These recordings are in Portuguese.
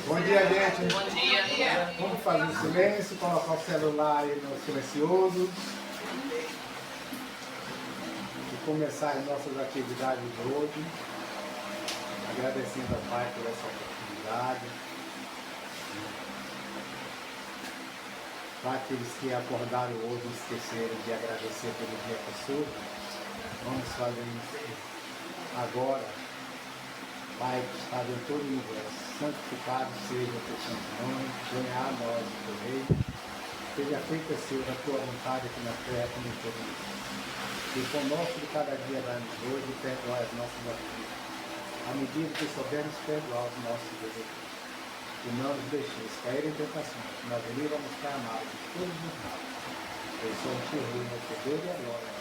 Bom dia, gente. Bom dia. Vamos fazer o silêncio, colocar o celular aí no silencioso e começar as nossas atividades de hoje, agradecendo ao Pai por essa oportunidade. Para aqueles que acordaram hoje e esqueceram de agradecer pelo dia que passou, vamos fazer isso agora. Pai que está em todo o universo, santificado seja o teu santo nome, venha a nós o teu reino, seja feita seja a tua vontade aqui na terra como em todo o mundo. E o pão nosso de cada dia dá-nos hoje e perdoai as nossas ofensas, à medida que soubermos perdoar os nossos devedores. E não nos deixeis cair em tentação, mas livra-nos para amar de todos os males. Pois somos o reino, o poder e a glória.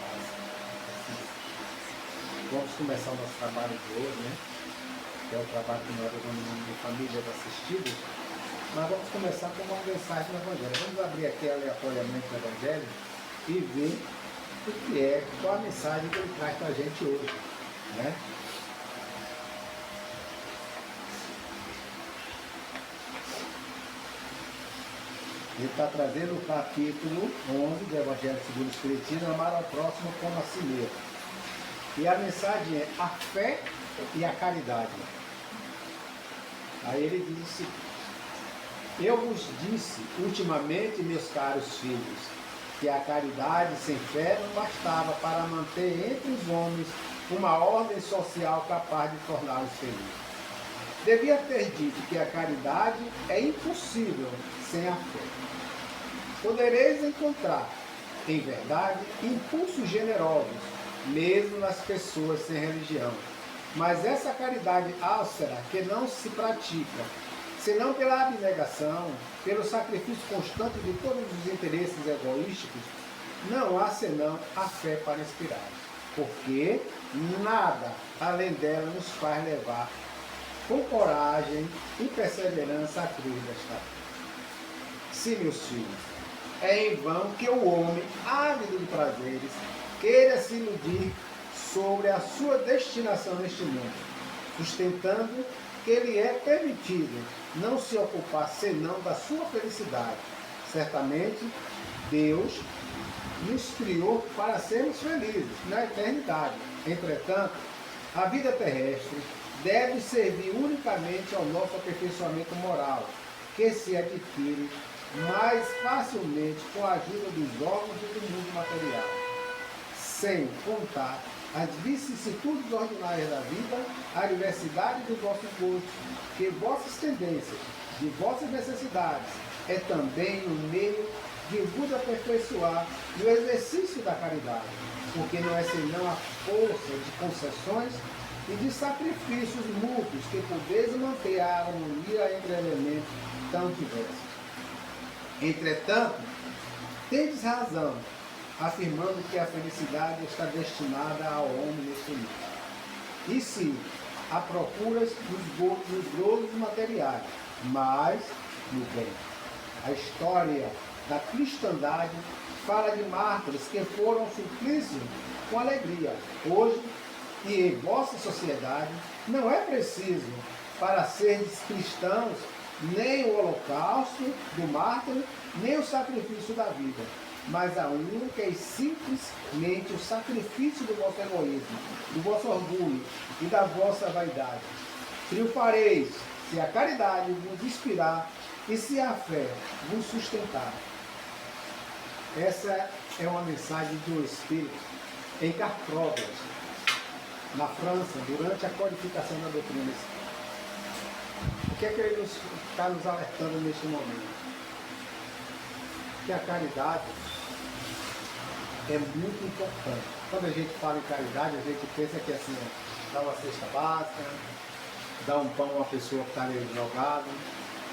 Vamos começar o nosso trabalho de hoje, né? Que é o trabalho que nós chamamos de famílias assistidas, mas vamos começar com uma mensagem do Evangelho. Vamos abrir aqui aleatoriamente o Evangelho e ver o que é, qual a mensagem que ele traz para a gente hoje, né? Ele está trazendo o capítulo 11 do Evangelho segundo o Espiritismo, amar ao próximo como a si mesmo. E a mensagem é a fé e a caridade. Aí ele diz o seguinte: eu vos disse ultimamente, meus caros filhos, que a caridade sem fé não bastava para manter entre os homens uma ordem social capaz de torná-los felizes. Devia ter dito que a caridade é impossível sem a fé. Podereis encontrar, em verdade, impulsos generosos, mesmo nas pessoas sem religião. Mas essa caridade áurea que não se pratica, senão pela abnegação, pelo sacrifício constante de todos os interesses egoísticos, não há senão a fé para inspirar. Porque nada além dela nos faz levar com coragem e perseverança a cruz desta vida. Sim, meus filhos, é em vão que o homem, ávido de prazeres, queira se iludir sobre a sua destinação neste mundo, sustentando que lhe é permitido não se ocupar senão da sua felicidade. Certamente, Deus nos criou para sermos felizes na eternidade. Entretanto, a vida terrestre deve servir unicamente ao nosso aperfeiçoamento moral, que se adquire mais facilmente com a ajuda dos órgãos e do mundo material, sem contar as vicissitudes ordinárias da vida, a diversidade dos vossos gostos, que vossas tendências, de vossas necessidades, é também um meio de vos aperfeiçoar no exercício da caridade, porque não é senão a força de concessões e de sacrifícios mútuos que podeis manter a harmonia entre elementos tão diversos. Entretanto, tendes razão, afirmando que a felicidade está destinada ao homem neste mundo. E sim, há procuras nos gozos materiais, mas no bem. A história da cristandade fala de mártires que foram ao suplício com alegria. Hoje, e em vossa sociedade, não é preciso, para seres cristãos, nem o holocausto do mártir, nem o sacrifício da vida, mas a única e simplesmente o sacrifício do vosso egoísmo, do vosso orgulho e da vossa vaidade. Triunfareis se a caridade vos inspirar e se a fé vos sustentar. Essa é uma mensagem do Espírito em Cartrópolis, na França, durante a codificação da doutrina espírita. O que é que ele está nos alertando neste momento? Que a caridade é muito importante. Quando a gente fala em caridade, a gente pensa que assim, dá uma cesta básica, dá um pão a uma pessoa que está ali jogada.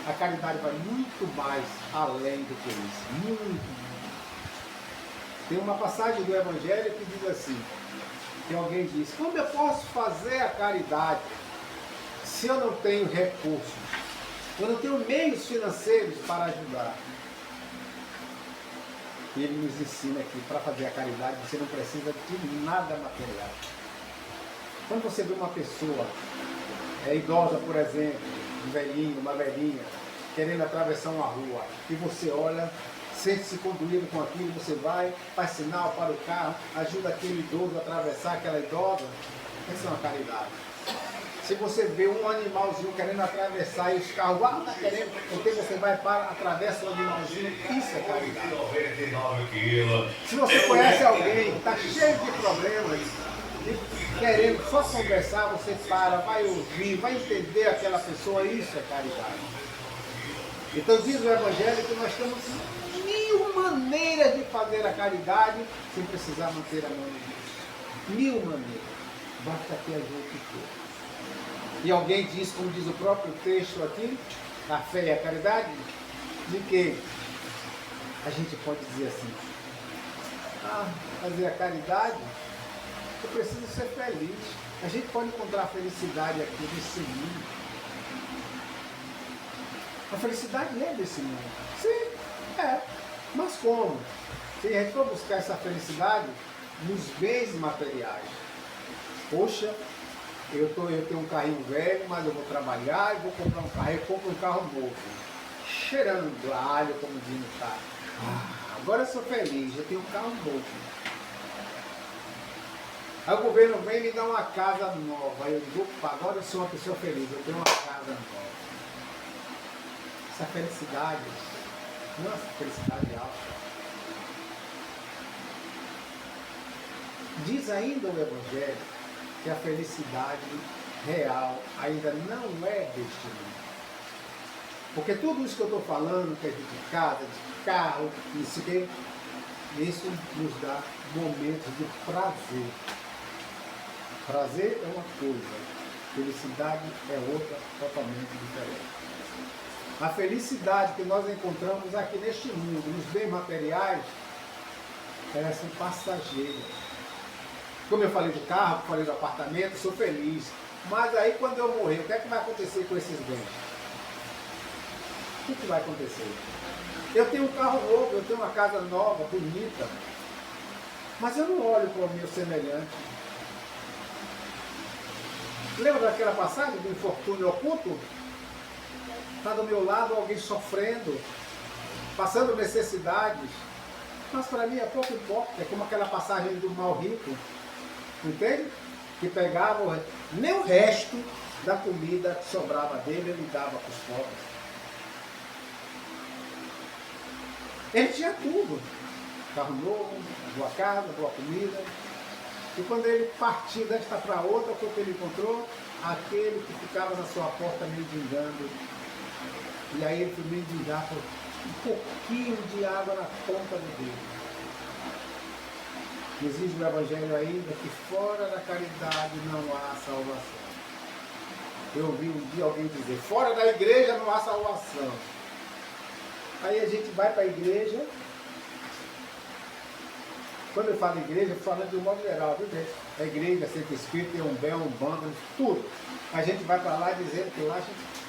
A caridade vai muito mais além do que isso. Muito. Tem uma passagem do Evangelho que diz assim, que alguém diz: como eu posso fazer a caridade se eu não tenho recursos? Eu não tenho meios financeiros para ajudar. E ele nos ensina que para fazer a caridade você não precisa de nada material. Quando você vê uma pessoa idosa, por exemplo, um velhinho, uma velhinha, querendo atravessar uma rua, e você olha, sente-se conduído com aquilo, você vai, faz sinal para o carro, ajuda aquele idoso a atravessar, aquela idosa, essa é uma caridade. Se você vê um animalzinho querendo atravessar e os carros, tá querendo, então você vai para, atravessa o animalzinho, isso é caridade. Se você conhece alguém que está cheio de problemas, e querendo só conversar, você para, vai ouvir, vai entender aquela pessoa, isso é caridade. Então diz o Evangelho que nós temos 1000 maneiras de fazer a caridade sem precisar manter a mão de Deus. 1000 maneiras. Basta que a gente queira. E alguém diz, como diz o próprio texto aqui, a fé e a caridade, de que a gente pode dizer assim, fazer a caridade, eu preciso ser feliz. A gente pode encontrar felicidade aqui nesse mundo. A felicidade é desse mundo. Sim, é. Mas como? Se a gente for buscar essa felicidade nos bens materiais. Poxa, eu tenho um carrinho velho, mas eu vou trabalhar e vou comprar um carro. Eu compro um carro novo. Cheirando a alho, como diz no carro. Agora eu sou feliz, eu tenho um carro novo. Aí o governo vem e me dá uma casa nova. Aí eu digo, opa, agora eu sou uma pessoa feliz, eu tenho uma casa nova. Essa felicidade, não é essa felicidade alta. Diz ainda o Evangelho que a felicidade real ainda não é deste mundo. Porque tudo isso que eu estou falando, que é de casa, de carro, isso nos dá momentos de prazer. Prazer é uma coisa, felicidade é outra totalmente diferente. A felicidade que nós encontramos aqui neste mundo, nos bens materiais, elas são passageiras. Como eu falei do carro, falei do apartamento, sou feliz. Mas aí quando eu morrer, o que é que vai acontecer com esses bens? O que vai acontecer? Eu tenho um carro novo, eu tenho uma casa nova, bonita. Mas eu não olho para o meu semelhante. Lembra daquela passagem do infortúnio oculto? Está do meu lado alguém sofrendo, passando necessidades. Mas para mim é pouco importa. É como aquela passagem do mal rico. Entende? Que pegava nem o resto da comida que sobrava dele, ele dava para os pobres. Ele tinha tudo. Carro novo, boa casa, boa comida. E quando ele partiu desta para outra, o que ele encontrou? Aquele que ficava na sua porta mendigando. E aí ele foi mendigar por um pouquinho de água na ponta do dedo. Existe no Evangelho ainda que fora da caridade não há salvação. Eu ouvi um dia alguém dizer, fora da igreja não há salvação. Aí a gente vai para a igreja. Quando eu falo igreja, eu falo de um modo geral, viu gente? A igreja, Centro Espírita, Umbé, Umbanda, tudo. A gente vai para lá dizendo que lá a gente...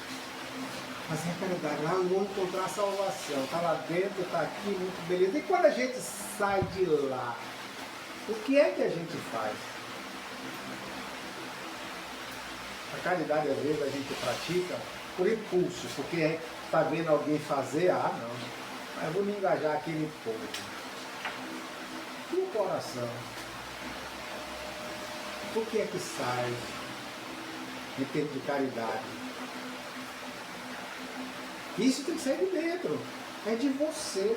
Mas é caridade, lá eu vou encontrar a salvação. Está lá dentro, está aqui, muito beleza. E quando a gente sai de lá, o que é que a gente faz? A caridade, às vezes, a gente pratica por impulso, porque está vendo alguém fazer, não, mas eu vou me engajar aqui no povo. E o coração? O que é que sai em termos de caridade? Isso tem que sair de dentro, é de você.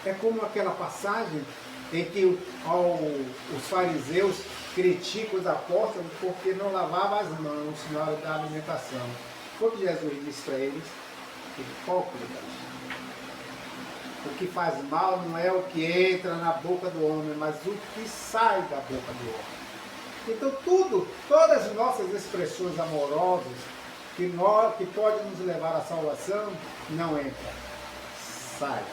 É como aquela passagem em que os fariseus criticam os apóstolos porque não lavavam as mãos na hora da alimentação. O que Jesus disse para eles? Hipócritas. O que faz mal não é o que entra na boca do homem, mas o que sai da boca do homem. Então todas as nossas expressões amorosas que podem nos levar à salvação, não entra, sai.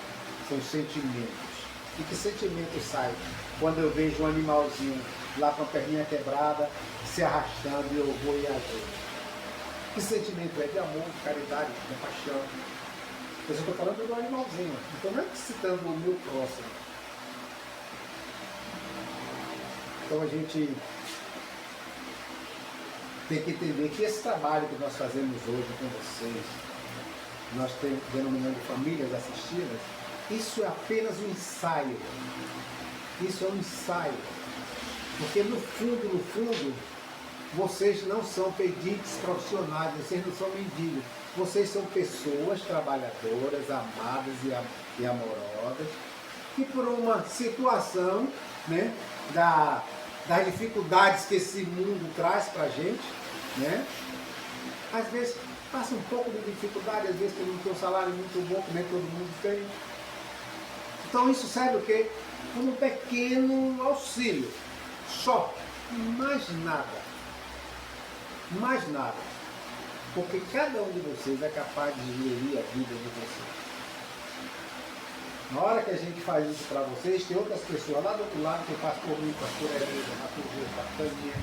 São sentimentos. E que sentimentos saem quando eu vejo um animalzinho lá com a perninha quebrada, se arrastando e eu vou e ajudo? Que sentimento é? De amor, de caridade, de paixão. Eu estou falando do animalzinho. Então não é citando o meu próximo. Então a gente tem que entender que esse trabalho que nós fazemos hoje com vocês, nós denominando famílias assistidas, isso é apenas um ensaio. Isso é um ensaio. Porque no fundo, vocês não são pedintes profissionais, vocês não são mendigos. Vocês são pessoas trabalhadoras, amadas e amorosas, que por uma situação, né, das dificuldades que esse mundo traz para a gente, né, às vezes passa um pouco de dificuldade, às vezes tem não tem um salário muito bom, que nem todo mundo tem. Então isso serve o quê? Como um pequeno auxílio. Só. Mais nada. Mais nada. Porque cada um de vocês é capaz de gerir a vida de vocês. Na hora que a gente faz isso para vocês, tem outras pessoas lá do outro lado que faz por mim, pastor Hereza, pastor Tânia.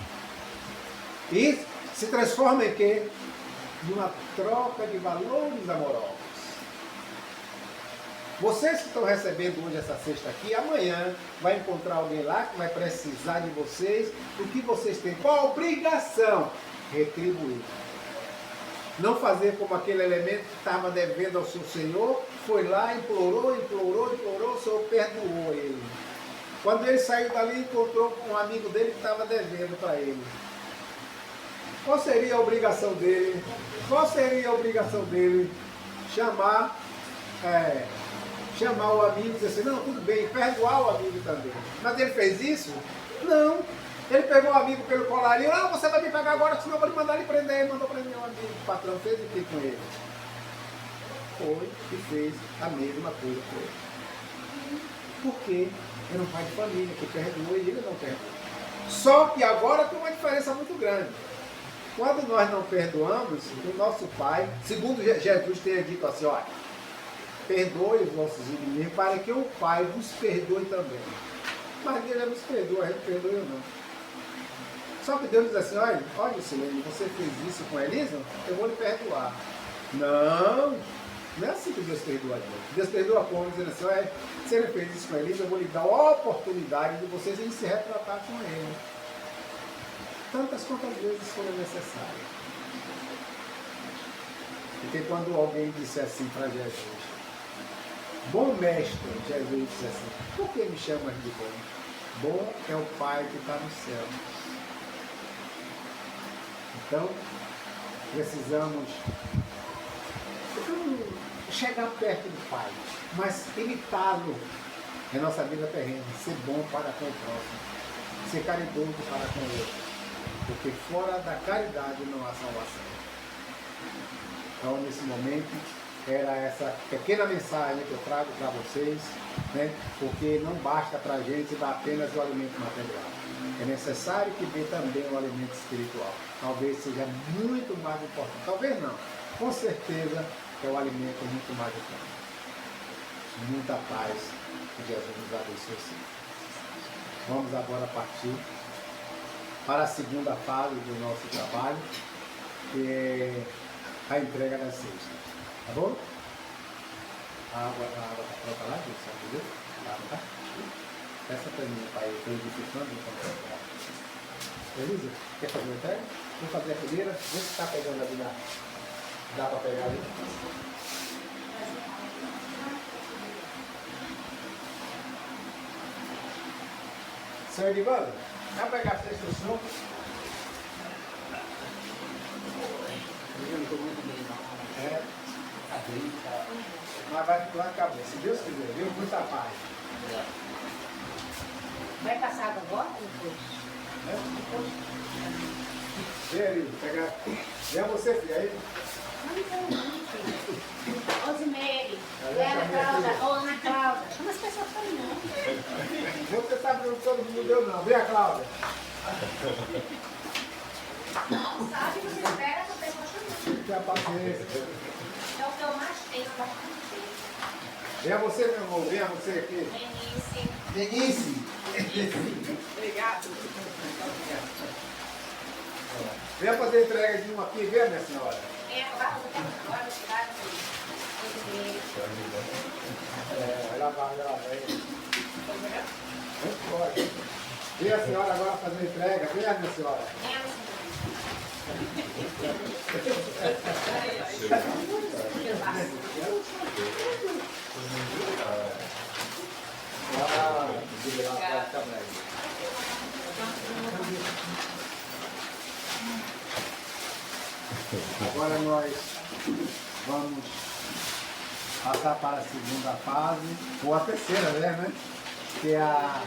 E se transforma em quê? Numa troca de valores amorosos. Vocês que estão recebendo hoje essa cesta aqui, amanhã vai encontrar alguém lá que vai precisar de vocês. O que vocês têm? Qual a obrigação? Retribuir. Não fazer como aquele elemento que estava devendo ao seu Senhor, foi lá, implorou, o Senhor perdoou ele. Quando ele saiu dali, encontrou com um amigo dele que estava devendo para ele. Qual seria a obrigação dele? Qual seria a obrigação dele? Chamar o amigo e dizer assim, não, tudo bem, perdoar o amigo também. Mas ele fez isso? Não. Ele pegou o amigo pelo colarinho, você vai me pagar agora, senão eu vou lhe mandar ele prender. Ele mandou prender o amigo. O patrão fez o que com ele? Foi e fez a mesma coisa com ele. Porque era um pai de família que perdoou e ele não perdoou. Só que agora tem uma diferença muito grande. Quando nós não perdoamos, o nosso pai, segundo Jesus tenha dito assim, olha, perdoe os nossos inimigos para que o Pai vos perdoe também. Mas Deus já nos perdoa, a gente perdoa ou não. Só que Deus diz assim, olha Silene, você fez isso com Elisa, eu vou lhe perdoar. Não, não é assim que Deus perdoa a Deus. Deus perdoa como? Dizendo assim, se ele fez isso com Elisa, eu vou lhe dar a oportunidade de vocês irem se retratar com ele. Tantas quantas vezes forem necessárias. Porque quando alguém disse assim para Jesus, bom mestre, Jesus disse assim, por que me chamas de bom? Bom é o Pai que está no céu. Então, precisamos chegar perto do Pai, mas imitá-lo em nossa vida terrena, ser bom para com o próximo, ser caridoso para com o outro, porque fora da caridade não há salvação. Então, nesse momento, era essa pequena mensagem que eu trago para vocês, né? Porque não basta para a gente dar apenas o alimento material. É necessário que dê também o alimento espiritual. Talvez seja muito mais importante. Talvez não. Com certeza é o alimento muito mais importante. Muita paz. Que Jesus nos abençoe sempre. Vamos agora partir para a segunda fase do nosso trabalho, que é a entrega das cestas. Tá bom? A água está pronta lá, gente? Sabe dizer? A água tá? Peça para mim, pai, eu estou edificando enquanto Elisa, quer fazer a entrega? Vou fazer a primeira. Vê se está pegando ali na. Dá para pegar ali? Senhor Edivaldo, vai pegar a sua instrução? Eu não estou muito bem, não. Mas vai caber, se Deus quiser, viu? Muita paz. Vai passar água agora ou depois? Vem ali, pegar. Vem você, filho, aí. Rosemary, Ana Cláudia, chama as pessoas para mim, não. Você está perguntando, não deu não. Vem a Cláudia. Não sabe, você espera essa pessoa também. Tenha paciência. É o que eu mais tenho, bastante tempo. Venha você, meu amor, venha você aqui. Denise. Obrigado. Venha fazer entrega de uma aqui, venha, minha senhora. Agora tirar Ela vai. Muito pode. Venha a senhora agora fazer entrega, venha, minha senhora. Agora nós vamos passar para a segunda fase, ou a terceira, né? Que é a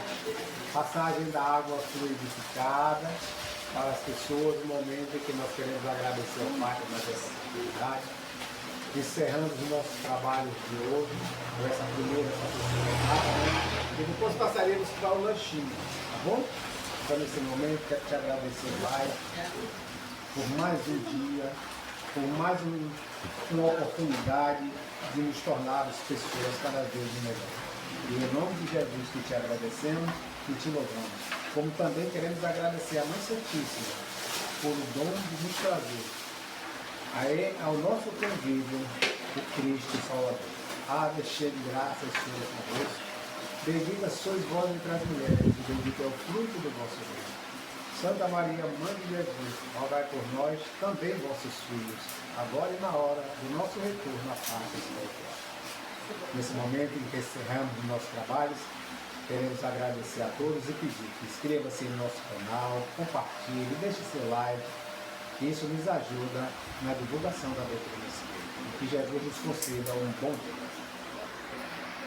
passagem da água fluidificada para as pessoas, no momento em que nós queremos agradecer ao Pai por essa oportunidade. Encerramos os nossos trabalhos de hoje, com essa primeira etapa, né? E depois passaremos para o lanchinho, tá bom? Então, nesse momento, quero te agradecer, Pai, por mais um dia, por mais uma oportunidade de nos tornarmos pessoas cada vez melhores. E em nome de Jesus que te agradecemos e te louvamos. Como também queremos agradecer a Mãe Santíssima por o dom de nos trazer ao nosso convívio o Cristo Salvador. Ave cheia de graça, o Senhor é convosco. Bendita sois vós entre as mulheres, e bendito é o fruto do vosso ventre. Santa Maria, Mãe de Jesus, rogai por nós, também vossos filhos, agora e na hora do nosso retorno à parte espiritual. Nesse momento em que encerramos os nossos trabalhos, queremos agradecer a todos e pedir que inscreva-se em nosso canal, compartilhe, deixe seu like. Isso nos ajuda na divulgação da doutrina espírita. Que Jesus nos conceda um bom dia.